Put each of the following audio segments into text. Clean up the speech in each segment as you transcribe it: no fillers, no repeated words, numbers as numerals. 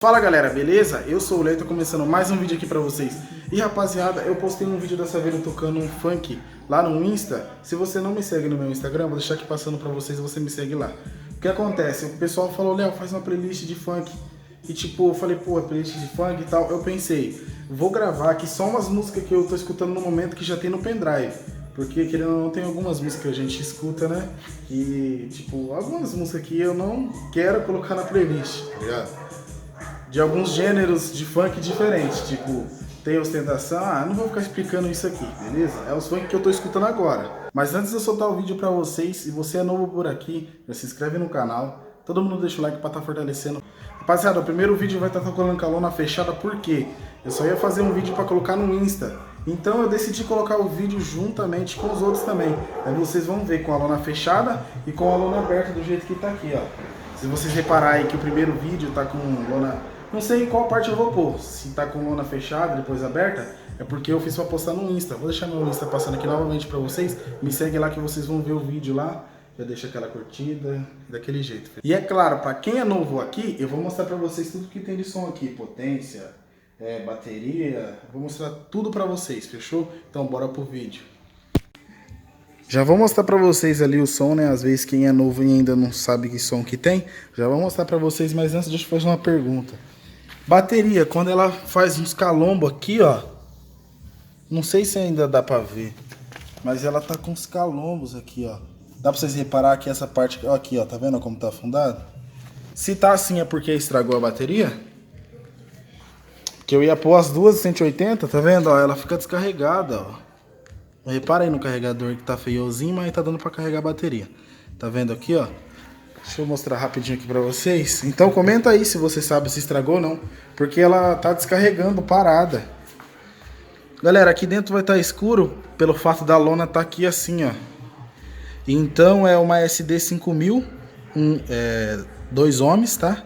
Fala galera, beleza? Eu sou o Léo e tô começando mais um vídeo aqui pra vocês. E rapaziada, eu postei um vídeo da Saveiro tocando um funk lá no Insta. Se você não me segue no meu Instagram, vou deixar aqui passando pra vocês e você me segue lá. O que acontece? O pessoal falou, Léo, faz uma playlist de funk. E tipo, eu falei, pô, playlist de funk e tal. Eu pensei, vou gravar aqui só umas músicas que eu tô escutando no momento que já tem no pendrive. Porque querendo ou não, tem algumas músicas que a gente escuta, né? E tipo, algumas músicas que eu não quero colocar na playlist, tá ligado? De alguns gêneros de funk diferentes, tipo, tem ostentação, não vou ficar explicando isso aqui, beleza? É os funk que eu tô escutando agora. Mas antes de eu soltar o vídeo pra vocês, se você é novo por aqui, já se inscreve no canal, todo mundo deixa o like pra estar fortalecendo. Rapaziada, o primeiro vídeo vai estar tocando com a lona fechada, por quê? Eu só ia fazer um vídeo pra colocar no Insta, então eu decidi colocar o vídeo juntamente com os outros também. Aí vocês vão ver com a lona fechada e com a lona aberta do jeito que tá aqui, ó. Se vocês repararem que o primeiro vídeo tá com lona... Não sei em qual parte eu vou pôr, se tá com lona fechada, depois aberta, é porque eu fiz pra postar no Insta. Vou deixar meu Insta passando aqui novamente pra vocês, me segue lá que vocês vão ver o vídeo lá, já deixa aquela curtida, daquele jeito. E é claro, pra quem é novo aqui, eu vou mostrar pra vocês tudo que tem de som aqui, potência, bateria, vou mostrar tudo pra vocês, fechou? Então bora pro vídeo. Já vou mostrar pra vocês ali o som, né? Às vezes quem é novo e ainda não sabe que som que tem, já vou mostrar pra vocês, mas antes deixa eu fazer uma pergunta. Bateria, quando ela faz uns calombos aqui, ó. Não sei se ainda dá pra ver, mas ela tá com uns calombos aqui, ó. Dá pra vocês reparar que essa parte aqui, ó, tá vendo como tá afundado? Se tá assim é porque estragou a bateria. Que eu ia pôr as duas de 180, tá vendo? Ó, ela fica descarregada, ó. Repara aí no carregador que tá feiozinho, mas tá dando pra carregar a bateria. Tá vendo aqui, ó? Deixa eu mostrar rapidinho aqui pra vocês. Então comenta aí se você sabe se estragou ou não. Porque ela tá descarregando parada. Galera, aqui dentro vai estar escuro pelo fato da lona tá aqui assim, ó. Então é uma SD 5000, 2 ohms, tá?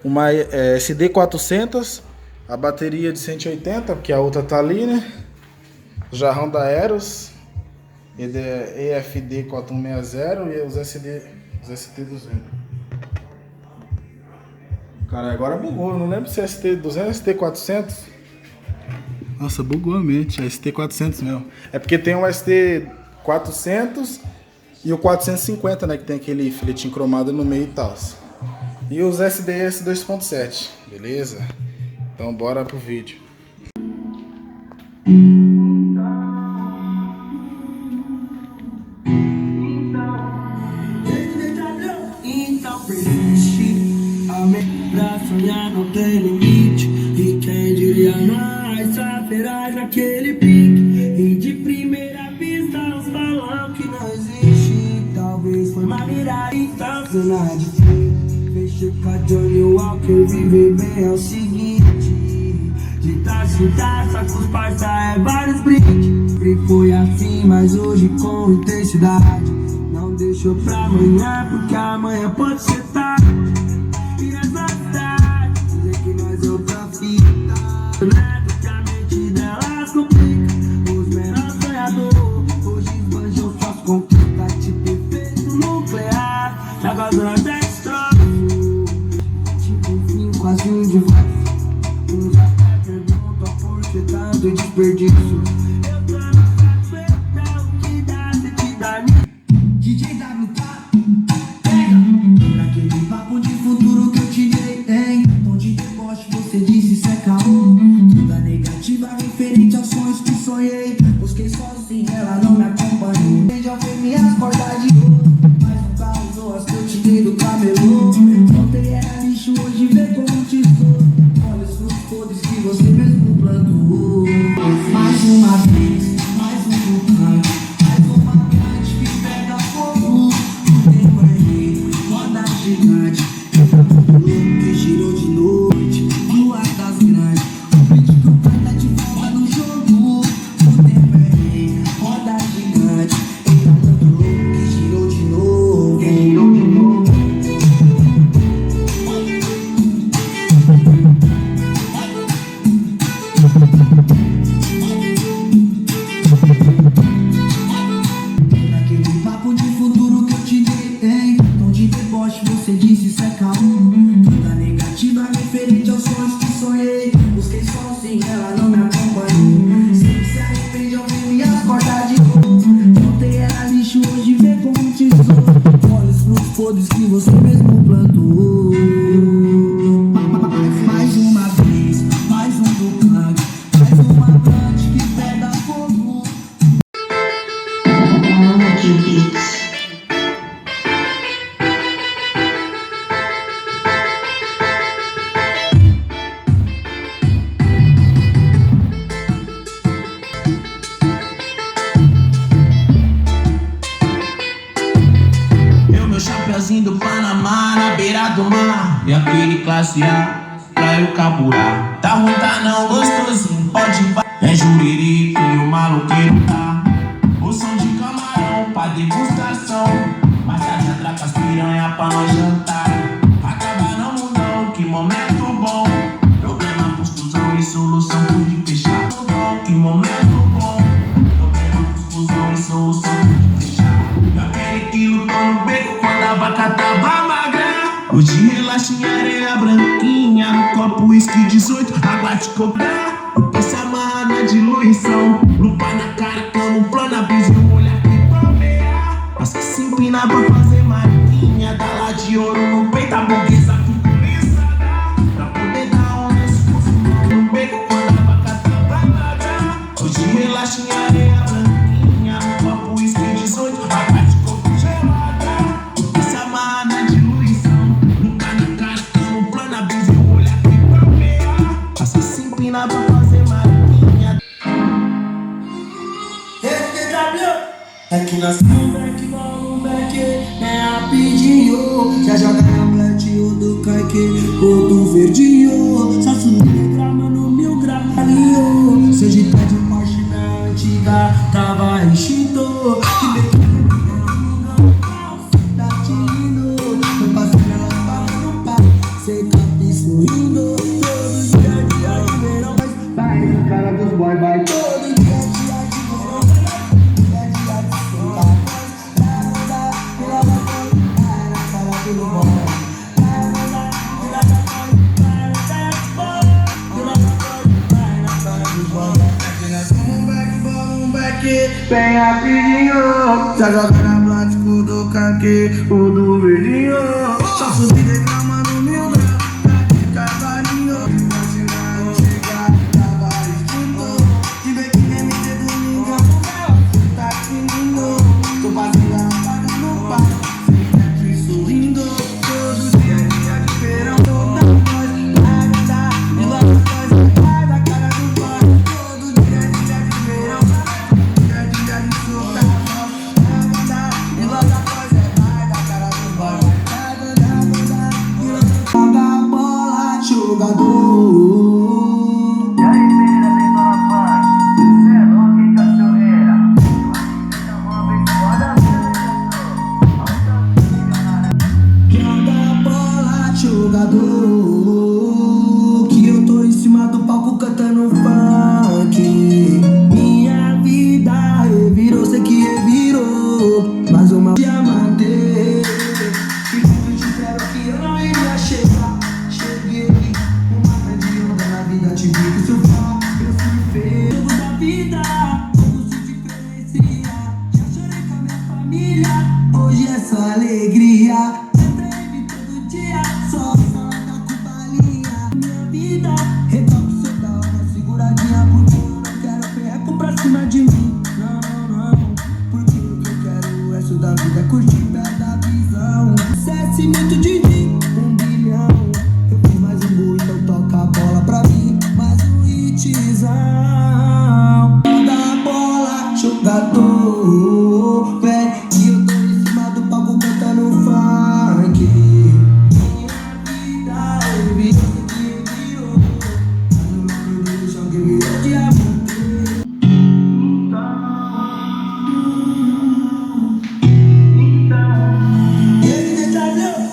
Uma SD 400, a bateria de 180, porque a outra tá ali, né? Jarrão da Eros, EFD 4160 e os ST200. Cara, agora bugou, eu não lembro se é ST200 ou ST400. Nossa, bugou a mente, é ST400 mesmo. É porque tem um ST400 e o 450, né, que tem aquele filetinho cromado no meio e tal. E os SDS 2.7, beleza? Então bora pro vídeo. Pra sonhar não tem limite. E quem diria nós saberá naquele pique. E de primeira vista os falam que não existe. Talvez foi uma miragem, então cena de frente. Fechei com a Johnny Walker, viver bem é o seguinte. De taça em taça com os parça é vários brindes. Sempre foi assim, mas hoje com intensidade. Não deixou pra amanhã, porque amanhã pode ser tarde. E nessa cidade, dizer que nós é outra fita. Neto que a mente delas complica. Os menores sonhadores, hoje esbanjam suas conquistas. Tipo efeito nuclear, já vazou até destroço. Tipo um fim quase um divórcio. Uns até perguntam por que tanto desperdício. Eu tô satisfeito, é o que dá, se te dá nisso. DJ WK, pega pra aquele papo de futuro que eu te dei, hein? Tom de deboche, você disse seca toda negativa referente aos sonhos que sonhei. Busquei sozinho, ela não me acompanhou. Já fez minhas cordas de ouro, mas nunca usou as que eu te dei do camelô. Ontem era lixo, hoje vê como tesouro. Olha os frutos podres que você mesmo plantou. Mais uma vez, mais um vulcão. Gigante, que girou de noite, lua das grandes. frente aos sonhos que sonhei. Busquei sozinho, ela não me acompanhou. Sempre se arrepende ao ver me acordar de novo. Ontem era lixo, hoje vê como um tesouro. Olha os frutos podres que você mesmo plantou. Mais uma vez, mais um duplante, mais uma plante que pega fogo. Eu, meu chapeuzinho do Panamá, na beira do mar. E aquele classe A, pra eu caburar. Tá ruim, tá não, gostosinho, pode ir. É juriri que o maloqueiro tá. O som de camarão pra degustação. Mais tarde atraca as piranha pra nós jantar. Acaba não mudou, que momento bom. Problema, confusão e solução, pude fechar. Que momento bom. Problema, confusão e solução, pude fechar. E aquele que lutou no beco quando a vaca tava magra. Hoje relaxa em areia branquinha. No copo whisky 18, água de coco. Essa amarra na diluição. Lupa na cara, camuflando a brisa e um olhar que palmeia. Passa se empina pra fazer mariquinha. Dá lá de ouro no peito, a burguesa futurista. Pra poder dar um discurso no beco quando a vaca tava magra. Hoje relaxa em areia branquinha. No copo whisky 18, água de coco gelada. Essa amarra na diluição. Lupa na cara, camuflando a brisa e um olhar que palmeia. Passa se empina pra fazer mariquinha. Aqui nós vamos back, é rapidinho. Já joga na blete ou do caique ou do verdinho. Só subir grama no 1000 graminho. Seja tá de Porsche na antiga, tava extinto. Que bequinho, tá te lindo. Tô passando ela parando pra cê capi sorrindo. Todo dia de verão, vai na cara dos boy, vai todo dia de verão. Bem rapidinho, já joga na plástico do canque, o do verdinho. Só subir de grama no 1000 graus, pra cavalinho. Imaginar chegar, tava extinto. De bequinha, MT do Mingão, tá que lindo. Tô passando a vaga no par, sempre sorrindo. Todo dia de verão, toda voz, vai andar. E logo após, vai da cara do bar. Todo dia de verão, dia de soltar a mão, vai andar. E logo após, vai da cara do bar. Vai andar. Joga a bola, jogador. E aí, menina, tem fala pai? Cê é louco, hein, cachorreira? Então uma vez foda, Joga a bola, jogador. Que eu tô em cima do palco cantando funk. Minha vida revirou, sei que revirou. Mais uma diamante. Que muitos disseram que eu não iria chegar. Cheguei, uma grande onda na vida. Te vi que seu foco, eu fui feio. Jogo da vida, como se diferencia. Já chorei com a minha família, hoje é só alegria. Todo dia, só na cubalinha. Minha vida, retorno seu da hora, seguradinha. Porque eu não quero perreco pra cima de mim. Não, porque o que eu quero é estudar a vida, curtir perto da visão. Cesse muito de mim, 1 bilhão. Eu fiz mais um gol, então toca a bola pra mim. Mais um hitzão. Joga a bola, jogador. Vem, que eu tô em cima do palco cantando funk. Minha vida, eu vi isso que virou. No nome do chão que virou diamante.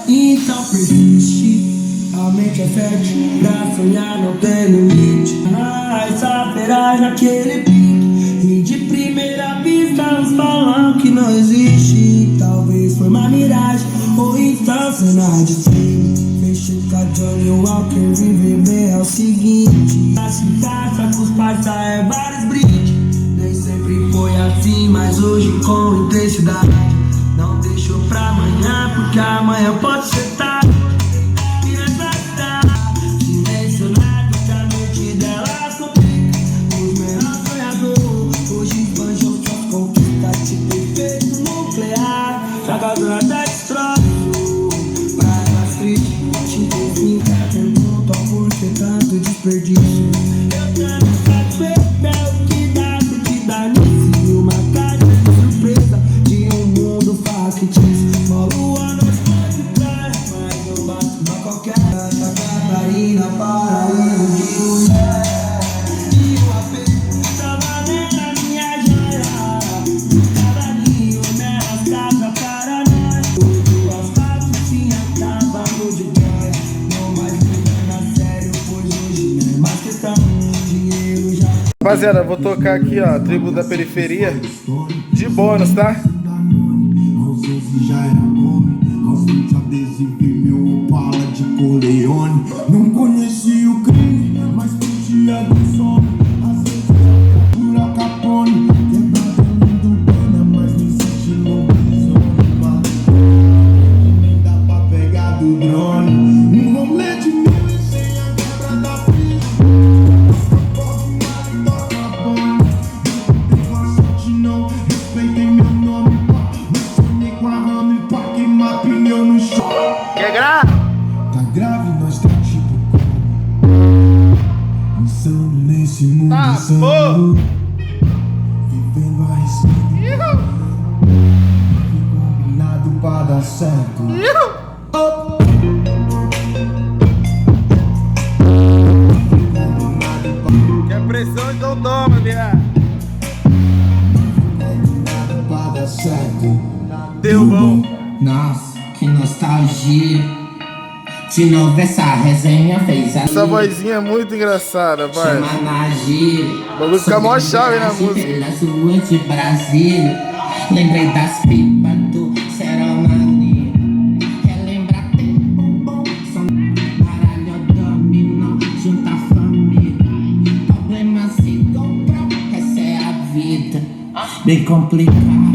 Então persiste, a mente é fértil. Pra sonhar não tem limite. Mas saberás naquele pique. E de primeira vista uns falam que não existe. Talvez foi uma miragem, ou então cena de filme. Fechei Escuta Johnny Walker, viver bem é o seguinte. Se gasta com os parça é vários brindes. Nem sempre foi assim, mas hoje com intensidade. Não deixo pra amanhã, porque amanhã pode ser tarde. E nessa cidade, dimensionado que a mente delas complica. Os menores sonhadores, hoje esbanjam suas conquistas. Tipo efeito nuclear, jogador até destrói. Praias tristes, tipo fica pergunta por que tanto desperdício. Eu quero saber o que dá se te dar nisso. Uma cara de surpresa de um mundo factício. Uma lua não pode cair, mas eu bato pra qualquer Santa Catarina, paraíso de mulher. E o AP tava dentro da minha joia. Cavalinho nelas, casa para nós. Tudo asfalto sim, acabando de glória. Não mais levando a sério, pois hoje não é mais questão. Dinheiro já. Rapaziada, vou tocar aqui, ó, Tribo da Periferia de bônus, tá? Às vezes já era homem, aos 20 adesivo e meu Opala de Corleone. Não conheci o crime, mas fugia do sono. Às vezes eu por Al Capone, quebrado mundo pena, mas não existe lobisomem. Nem dá pra pegar do drone. Um rolê de 1.100 a quebra da pista. Não respeitem meu nome, pá. Não sonhei com a rama e pá, queimar pneu no chão. Quer grave? Tá grave, nós tá tipo como insano nesse mundo Tá, insano. Vivendo arriscando. Combinado pra dar certo. Quer pressão, então toma, viado. Combinado pra dar certo. Deu bom. Nossa, que nostalgia. De novo essa resenha fez a Essa vozinha é muito engraçada, pai. chama na gíria. O bagulho fica mó chave na música. Pelas ruas de Brasília. Lembrei das pipas do Serol Maneiro. Relembrar tempo bom. São baralho dominó junto à família. Problemas se compram, essa é a vida. Bem complicado.